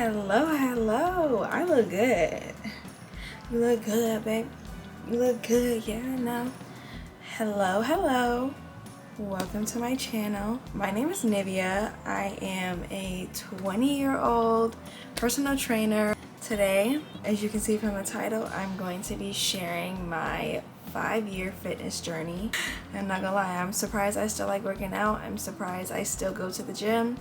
Hello. I look good. You look good, babe. You look good, yeah, I know. Hello. Welcome to my channel. My name is Nivea. I am a 20-year-old personal trainer. Today, as you can see from the title, I'm going to be sharing my 5-year fitness journey. I'm not gonna lie, I'm surprised I still like working out. I'm surprised I still go to the gym.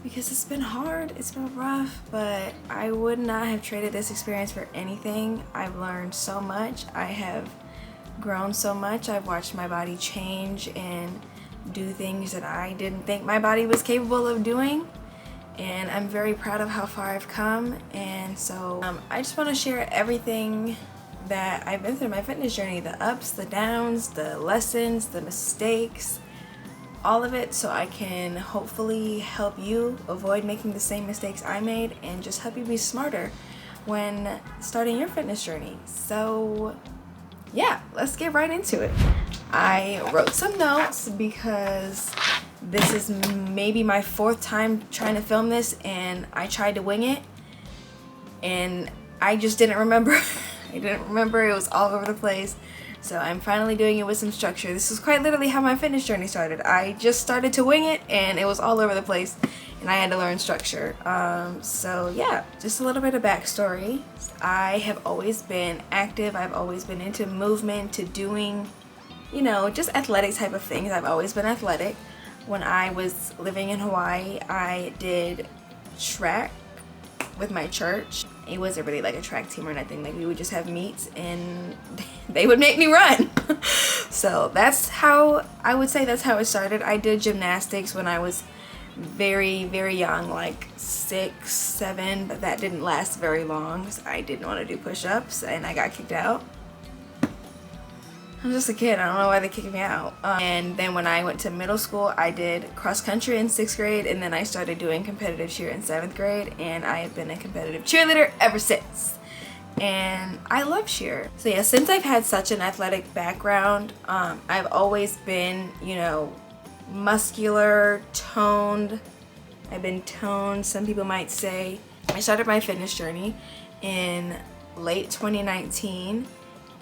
Because it's been hard, it's been rough, but I would not have traded this experience for anything. I've learned so much. I have grown so much. I've watched my body change and do things that I didn't think my body was capable of doing. And I'm very proud of how far I've come. And so I just want to share everything that I've been through my fitness journey, the ups, the downs, the lessons, the mistakes, all of it, so I can hopefully help you avoid making the same mistakes I made and just help you be smarter when starting your fitness journey. So yeah, let's get right into it. I wrote some notes because this is maybe my 4th time trying to film this, and I tried to wing it and I just didn't remember. I didn't remember, it was all over the place. So I'm finally doing it with some structure. This is quite literally how my fitness journey started. I just started to wing it and it was all over the place and I had to learn structure. So yeah, just a little bit of backstory. I have always been active. I've always been into movement, to doing, you know, just athletic type of things. I've always been athletic. When I was living in Hawaii, I did track with my church. It wasn't really like a track team or nothing. Like, we would just have meets and they would make me run. So that's how, I would say that's how it started. I did gymnastics when I was very, very young, like 6, 7, but that didn't last very long because I didn't want to do push-ups and I got kicked out. I'm just a kid, I don't know why they kicked me out. And then when I went to middle school, I did cross country in 6th grade, and then I started doing competitive cheer in 7th grade, and I have been a competitive cheerleader ever since. And I love cheer. So yeah, since I've had such an athletic background, I've always been, you know, muscular, toned. I've been toned, some people might say. I started my fitness journey in late 2019.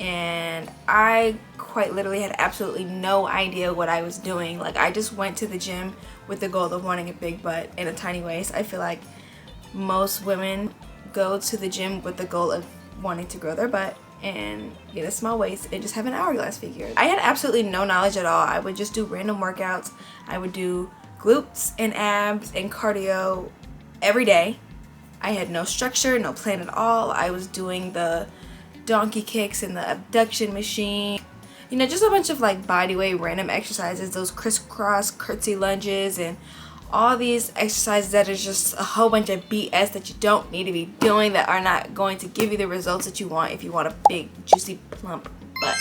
And I quite literally had absolutely no idea what I was doing. Like, I just went to the gym with the goal of wanting a big butt in a tiny waist. I feel like most women go to the gym with the goal of wanting to grow their butt and get a small waist and just have an hourglass figure. I had absolutely no knowledge at all. I would just do random workouts. I would do glutes and abs and cardio every day. I had no structure, no plan at all. I was doing the donkey kicks and the abduction machine, you know, just a bunch of like bodyweight random exercises, those crisscross curtsy lunges and all these exercises that are just a whole bunch of BS that you don't need to be doing, that are not going to give you the results that you want if you want a big juicy plump butt.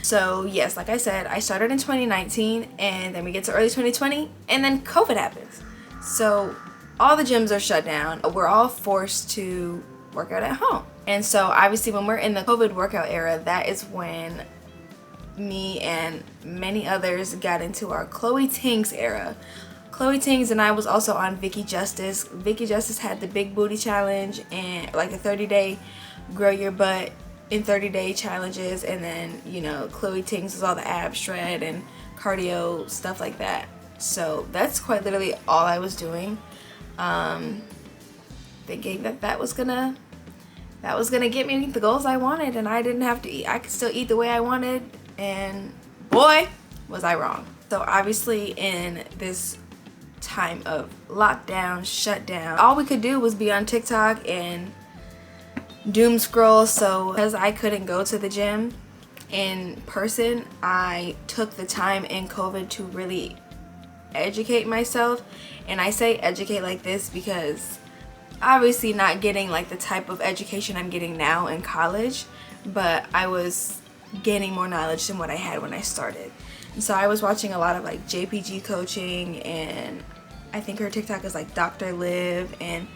So yes, like I said, I started in 2019 and then we get to early 2020 and then COVID happens. So all the gyms are shut down. We're all forced to work out at home. And so obviously when we're in the COVID workout era, that is when me and many others got into our Chloe Ting's era. Chloe Ting's and I was also on Vicky Justice. Vicky Justice had the big booty challenge and like a 30-day grow your butt in 30-day challenges, and then, you know, Chloe Ting's was all the ab shred and cardio stuff like that. So that's quite literally all I was doing, thinking that that was gonna get me the goals I wanted, and I didn't have to eat. I could still eat the way I wanted, and boy, was I wrong. So obviously in this time of lockdown, shutdown, all we could do was be on TikTok and doom scroll. So because I couldn't go to the gym in person, I took the time in COVID to really educate myself. And I say educate like this because obviously not getting like the type of education I'm getting now in college, but I was gaining more knowledge than what I had when I started. And so I was watching a lot of like JPG coaching, and I think her TikTok is like Dr. Liv and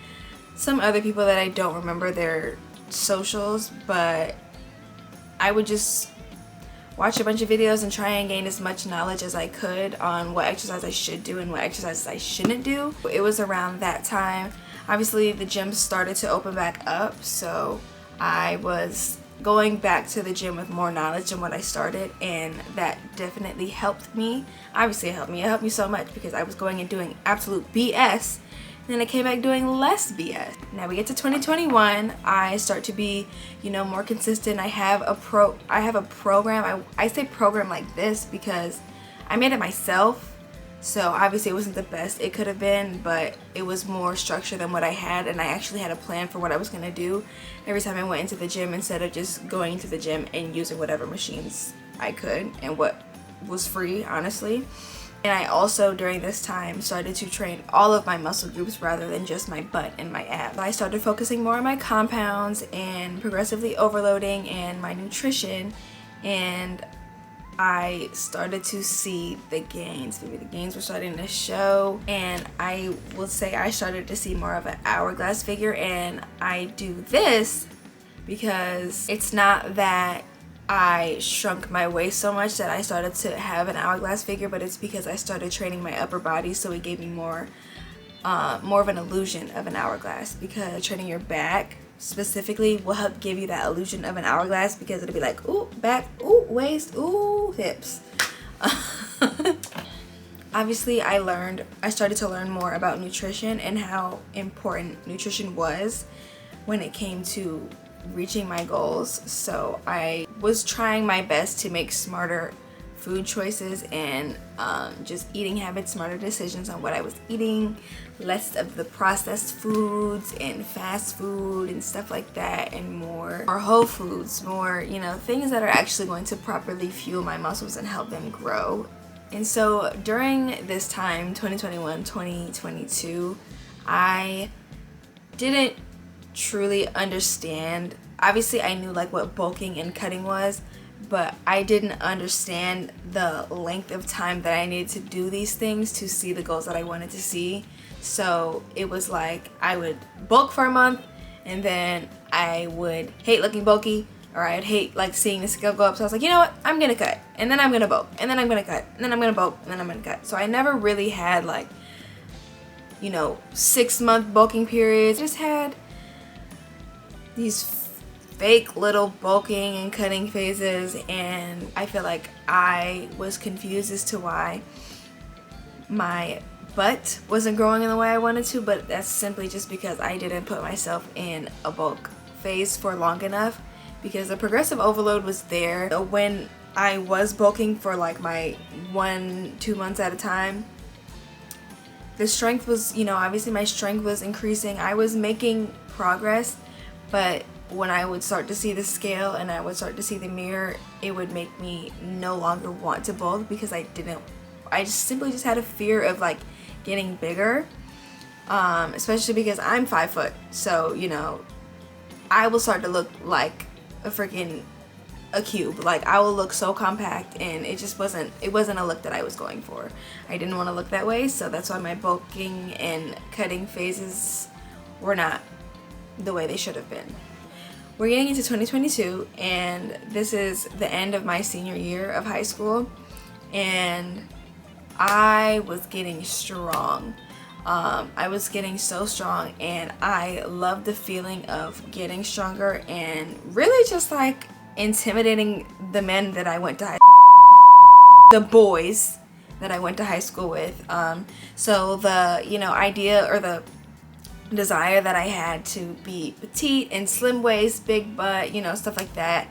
some other people that I don't remember their socials, but I would just watch a bunch of videos and try and gain as much knowledge as I could on what exercise I should do and what exercises I shouldn't do. It was around that time. Obviously the gym started to open back up, so I was going back to the gym with more knowledge than what I started, and that definitely helped me. Obviously it helped me so much because I was going and doing absolute BS, and then I came back doing less BS. Now we get to 2021, I start to be, you know, more consistent. I have a program. I say program like this because I made it myself. So obviously it wasn't the best it could have been, but it was more structured than what I had, and I actually had a plan for what I was going to do every time I went into the gym, instead of just going to the gym and using whatever machines I could and what was free, honestly. And I also, during this time, started to train all of my muscle groups rather than just my butt and my abs. I started focusing more on my compounds and progressively overloading and my nutrition, and I started to see the gains. Maybe the gains were starting to show, and I will say I started to see more of an hourglass figure. And I do this because it's not that I shrunk my waist so much that I started to have an hourglass figure, but it's because I started training my upper body, so it gave me more of an illusion of an hourglass, because training your back specifically will help give you that illusion of an hourglass, because it'll be like, ooh, back, ooh, waist, ooh, hips. Obviously I started to learn more about nutrition and how important nutrition was when it came to reaching my goals. So I was trying my best to make smarter food choices and just eating habits, smarter decisions on what I was eating, less of the processed foods and fast food and stuff like that, and more whole foods, more, you know, things that are actually going to properly fuel my muscles and help them grow. And so during this time, 2021, 2022, I didn't truly understand. Obviously I knew like what bulking and cutting was, but I didn't understand the length of time that I needed to do these things to see the goals that I wanted to see. So it was like I would bulk for a month, and then I would hate looking bulky, or I'd hate like seeing the scale go up. So I was like, you know what, I'm gonna cut, and then I'm gonna bulk, and then I'm gonna cut, and then I'm gonna bulk, and then I'm gonna cut. So I never really had like, you know, 6-month bulking periods. I just had these fake little bulking and cutting phases, and I feel like I was confused as to why my butt wasn't growing in the way I wanted to, but that's simply just because I didn't put myself in a bulk phase for long enough, because the progressive overload was there. When I was bulking for like my 1-2 months at a time, the strength was, you know, obviously my strength was increasing. I was making progress, but when I would start to see the scale and I would start to see the mirror, it would make me no longer want to bulk, because I just simply just had a fear of like getting bigger, especially because I'm 5 foot. So, you know, I will start to look like a cube. Like I will look so compact, and it wasn't a look that I was going for. I didn't want to look that way, so that's why my bulking and cutting phases were not the way they should have been. We're getting into 2022, and this is the end of my senior year of high school, and I was getting strong. I was getting so strong, and I loved the feeling of getting stronger and really just like intimidating the men that I went to the boys that I went to high school with. So the, you know, idea or the desire that I had to be petite and slim waist, big butt, you know, stuff like that,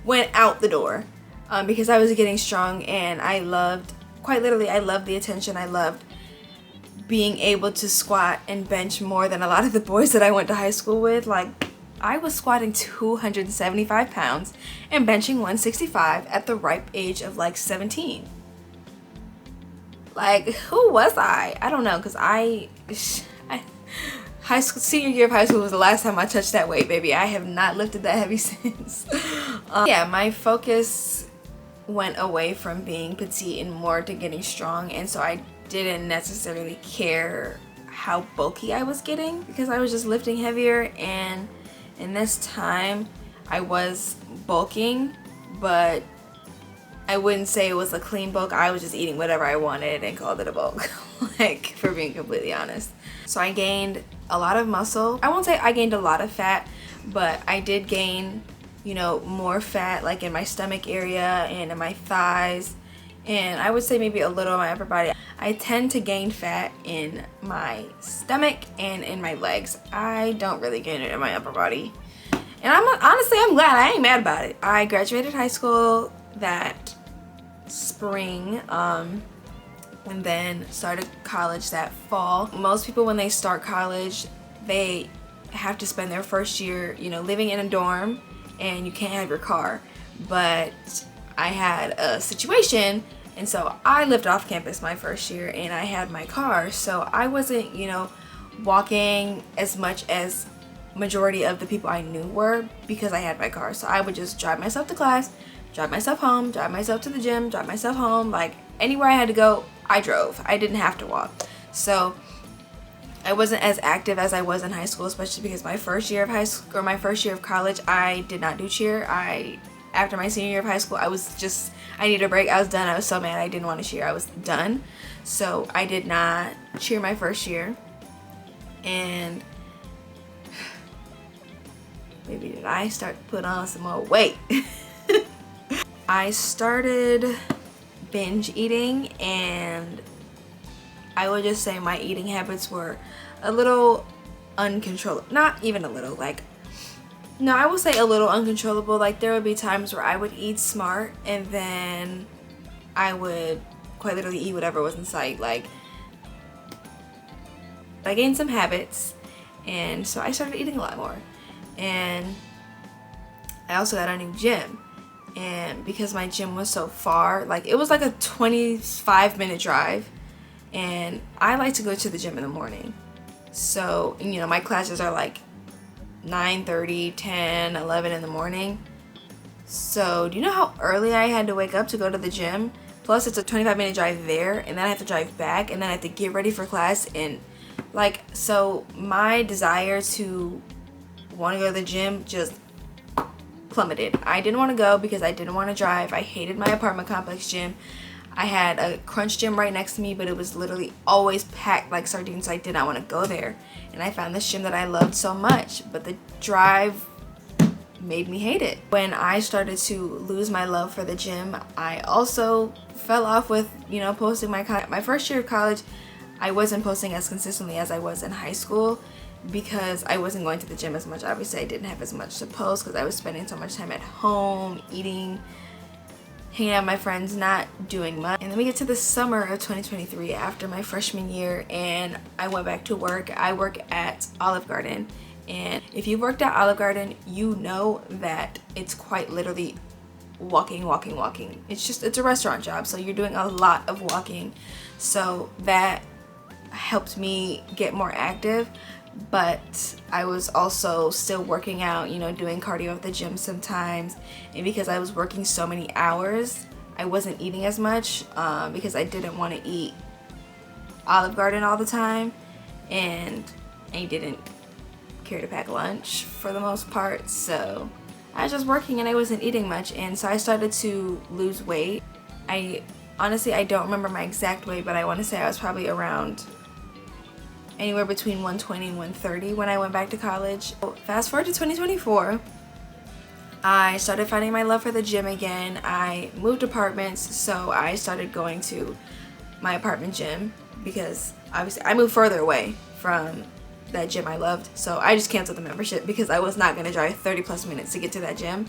went out the door, because I was getting strong, and I loved, quite literally, I loved the attention. I loved being able to squat and bench more than a lot of the boys that I went to high school with. Like, I was squatting 275 pounds and benching 165 at the ripe age of like 17. Like, who was I? I don't know, because high school, senior year of high school was the last time I touched that weight, baby. I have not lifted that heavy since. Yeah, my focus went away from being petite and more to getting strong, and so I didn't necessarily care how bulky I was getting, because I was just lifting heavier. And in this time I was bulking, but I wouldn't say it was a clean bulk. I was just eating whatever I wanted and called it a bulk. Like, for being completely honest. So I gained a lot of muscle. I won't say I gained a lot of fat, but I did gain, you know, more fat like in my stomach area and in my thighs, and I would say maybe a little in my upper body. I tend to gain fat in my stomach and in my legs. I don't really gain it in my upper body. And honestly, I'm glad. I ain't mad about it. I graduated high school that spring, and then started college that fall. Most people, when they start college, they have to spend their first year, you know, living in a dorm, and you can't have your car. But I had a situation, and so I lived off campus my first year, and I had my car, so I wasn't, you know, walking as much as majority of the people I knew were, because I had my car. So I would just drive myself to class, drive myself home, drive myself to the gym, drive myself home. Like, anywhere I had to go, I drove. I didn't have to walk. So I wasn't as active as I was in high school, especially because my first year of high school, or my first year of college, I did not do cheer. After my senior year of high school, I needed a break. I was done. I was so mad I didn't want to cheer. I was done. So I did not cheer my first year. And maybe did I start to put on some more weight? I started binge eating, and I would just say my eating habits were a little uncontrollable. Not even a little, like, no, I would say a little uncontrollable. Like, there would be times where I would eat smart, and then I would quite literally eat whatever was in sight. Like, I gained some habits, and so I started eating a lot more. And I also got a new gym, and because my gym was so far, like, it was like a 25-minute drive, and I like to go to the gym in the morning. So, you know, my classes are like 9:30, 10, 11 in the morning. So do you know how early I had to wake up to go to the gym? Plus it's a 25-minute drive there, and then I have to drive back, and then I have to get ready for class. And like, so my desire to want to go to the gym just plummeted. I didn't want to go because I didn't want to drive. I hated my apartment complex gym. I had a Crunch gym right next to me, but it was literally always packed like sardines, so I did not want to go there. And I found this gym that I loved so much, but the drive made me hate it. When I started to lose my love for the gym, I also fell off with, you know, posting my first year of college. I wasn't posting as consistently as I was in high school because I wasn't going to the gym as much. Obviously, I didn't have as much to post because I was spending so much time at home, eating, hanging out with my friends, not doing much. And then we get to the summer of 2023 after my freshman year, and I went back to work. I work at Olive Garden, and if you've worked at Olive Garden, you know that it's quite literally walking. It's a restaurant job, so you're doing a lot of walking. So that helped me get more active, but I was also still working out, you know, doing cardio at the gym sometimes. And because I was working so many hours, I wasn't eating as much because I didn't want to eat Olive Garden all the time, and I didn't care to pack lunch for the most part. So I was just working and I wasn't eating much, and so I started to lose weight. I don't remember my exact weight, but I want to say I was probably around anywhere between 120 and 130 when I went back to college. Fast forward to 2024, I started finding my love for the gym again. I moved apartments, so I started going to my apartment gym because obviously I moved further away from that gym I loved. So I just canceled the membership because I was not going to drive 30 plus minutes to get to that gym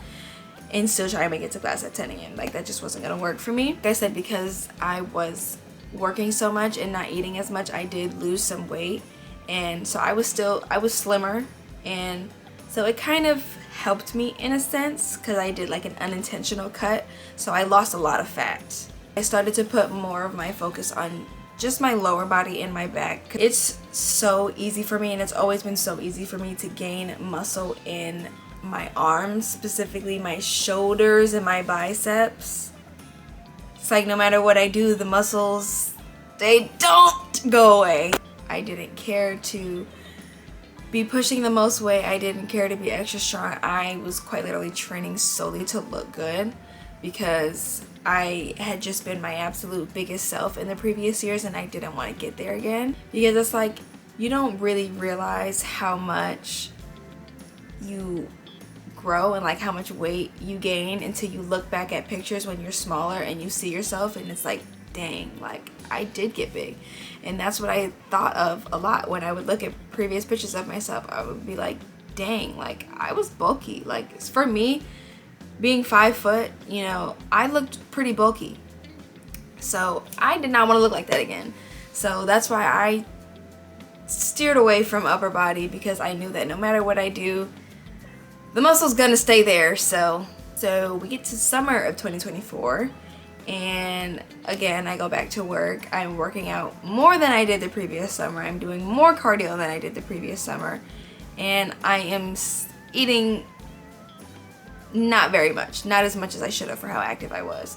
and still try to make it to class at 10 a.m. Like, that just wasn't going to work for me. Like I said, because I was working so much and not eating as much, I did lose some weight, and so I was slimmer, and so it kind of helped me in a sense because I did like an unintentional cut, so I lost a lot of fat. I started to put more of my focus on just my lower body and my back. It's so easy for me, and it's always been so easy for me to gain muscle in my arms, specifically my shoulders and my biceps. It's like no matter what I do, the muscles, they don't go away. I didn't care to be pushing the most weight. I didn't care to be extra strong. I was quite literally training solely to look good. because I had just been my absolute biggest self in the previous years, and I didn't want to get there again, because it's like you don't really realize how much you grow and like how much weight you gain until you look back at pictures when you're smaller and you see yourself, and it's like, dang, like I did get big. And that's what I thought of a lot when I would look at previous pictures of myself. I would be like, dang, like I was bulky. Like for me, being 5 foot, you know, I looked pretty bulky. So I did not want to look like that again. So that's why I steered away from upper body, because I knew that no matter what I do, the muscle's gonna stay there. So we get to summer of 2024, and again I go back to work. I'm working out more than I did the previous summer. I'm doing more cardio than I did the previous summer, and I am eating not very much, not as much as I should have for how active I was.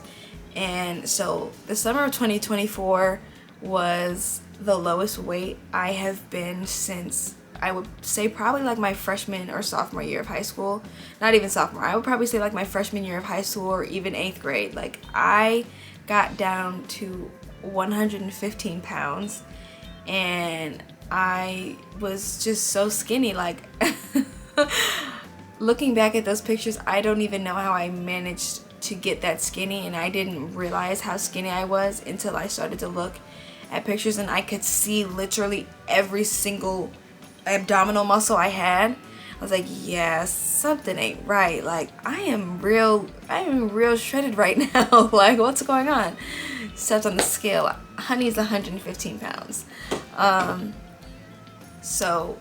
And so the summer of 2024 was the lowest weight I have been since, I would say, probably like my freshman or sophomore year of high school. Not even sophomore, I would probably say like my freshman year of high school, or even 8th grade. Like I got down to 115 pounds, and I was just so skinny. Like looking back at those pictures, I don't even know how I managed to get that skinny, and I didn't realize how skinny I was until I started to look at pictures, and I could see literally every single abdominal muscle I had. I was like, yeah, something ain't right. Like I am real shredded right now. Like what's going on? Stepped on the scale, honey's 115 pounds. So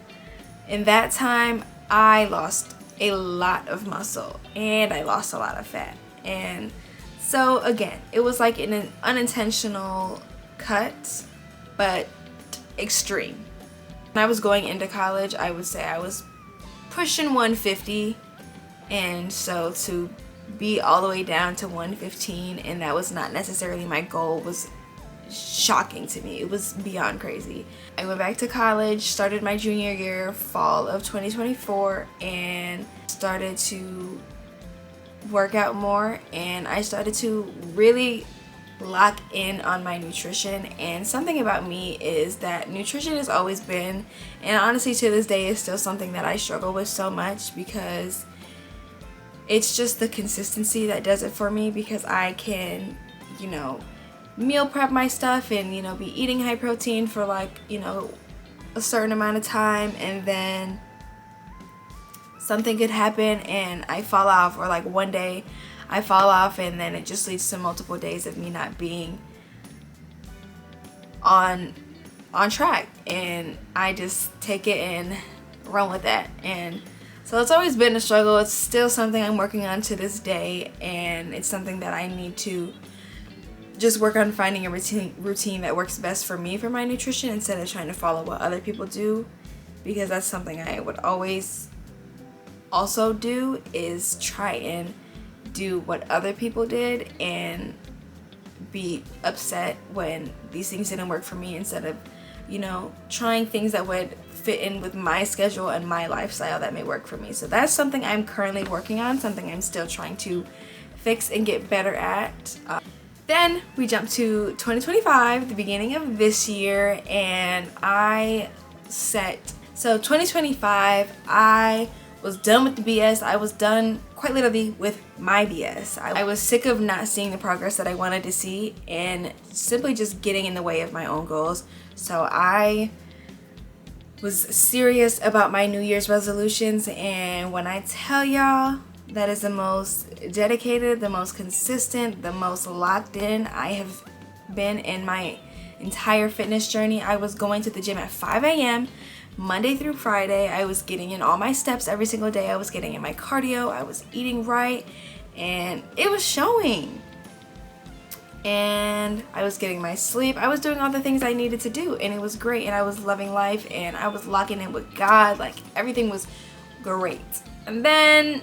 in that time I lost a lot of muscle and I lost a lot of fat. And so again, it was like an unintentional cut, but extreme. When I was going into college, I would say I was pushing 150, and so to be all the way down to 115, and that was not necessarily my goal, was shocking to me. It was beyond crazy. I went back to college, started my junior year, fall of 2024, and started to work out more, and I started to really lock in on my nutrition. And something about me is that nutrition has always been, and honestly to this day is still, something that I struggle with so much, because it's just the consistency that does it for me. Because I can, you know, meal prep my stuff and, you know, be eating high protein for like, you know, a certain amount of time, and then something could happen and I fall off, or like one day I fall off, and then it just leads to multiple days of me not being on track, and I just take it and run with that. And so it's always been a struggle. It's still something I'm working on to this day, and it's something that I need to just work on, finding a routine that works best for me for my nutrition, instead of trying to follow what other people do, because that's something I would always also do, is try and do what other people did and be upset when these things didn't work for me, instead of, you know, trying things that would fit in with my schedule and my lifestyle that may work for me. So that's something I'm currently working on, something I'm still trying to fix and get better at. Then we jump to 2025, the beginning of this year, and so 2025, I was done with the BS. I was done quite literally with my BS. I was sick of not seeing the progress that I wanted to see, and simply just getting in the way of my own goals. So I was serious about my New Year's resolutions, and when I tell y'all, that is the most dedicated, the most consistent, the most locked in I have been in my entire fitness journey. I was going to the gym at 5 a.m. Monday through Friday. I was getting in all my steps every single day. I was getting in my cardio. I was eating right, and it was showing. And I was getting my sleep. I was doing all the things I needed to do, and it was great. And I was loving life, and I was locking in with God. Like everything was great. And then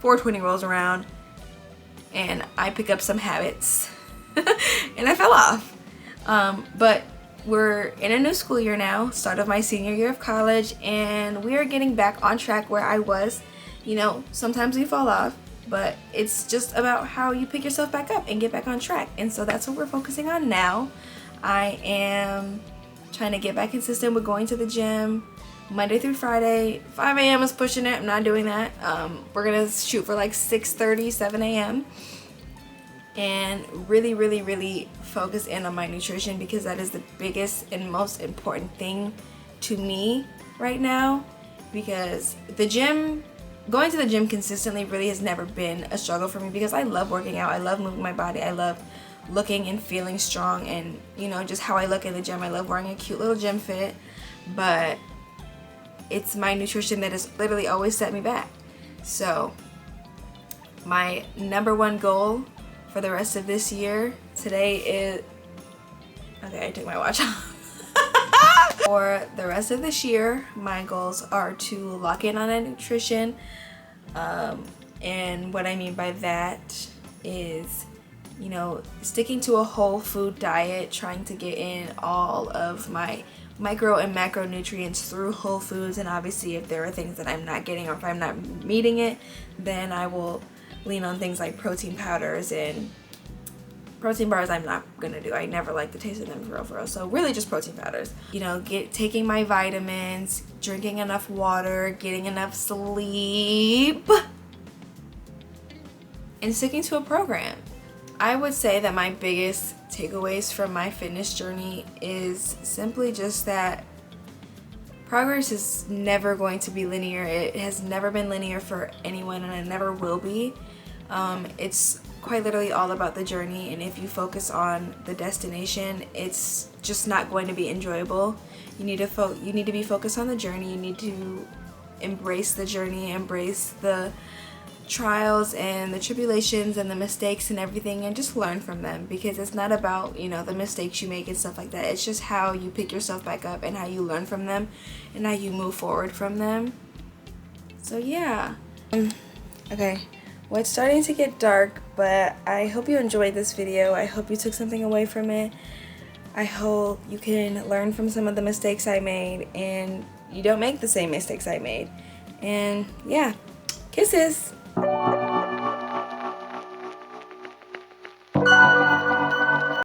420 rolls around, and I pick up some habits, and I fell off. But we're in a new school year now, start of my senior year of college, and we are getting back on track where I was. You know, sometimes we fall off, but it's just about how you pick yourself back up and get back on track. And so that's what we're focusing on now. I am trying to get back consistent with going to the gym Monday through Friday. 5 a.m. is pushing it. I'm not doing that. We're gonna shoot for like 6:30, 7 a.m. and really focus in on my nutrition, because that is the biggest and most important thing to me right now. Because going to the gym consistently really has never been a struggle for me, because I love working out. I love moving my body. I love looking and feeling strong, and you know, just how I look in the gym. I love wearing a cute little gym fit, but it's my nutrition that has literally always set me back. So my number one goal for the rest of this year, today is, okay, I took my watch off. For the rest of this year, my goals are to lock in on a nutrition, and what I mean by that is, you know, sticking to a whole food diet, trying to get in all of my micro and macronutrients through whole foods. And obviously if there are things that I'm not getting, or if I'm not meeting it, then I will lean on things like protein powders. And protein bars I'm not gonna do. I never like the taste of them for real. So really just protein powders. You know, taking my vitamins, drinking enough water, getting enough sleep, and sticking to a program. I would say that my biggest takeaways from my fitness journey is simply just that progress is never going to be linear. It has never been linear for anyone, and it never will be. It's quite literally all about the journey, and if you focus on the destination, it's just not going to be enjoyable. You need to be focused on the journey. You need to embrace the journey, embrace the trials and the tribulations and the mistakes and everything, and just learn from them, because it's not about, you know, the mistakes you make and stuff like that. It's just how you pick yourself back up and how you learn from them and how you move forward from them. So yeah. Okay, well, it's starting to get dark, but I hope you enjoyed this video. I hope you took something away from it. I hope you can learn from some of the mistakes I made and you don't make the same mistakes I made. And yeah, kisses.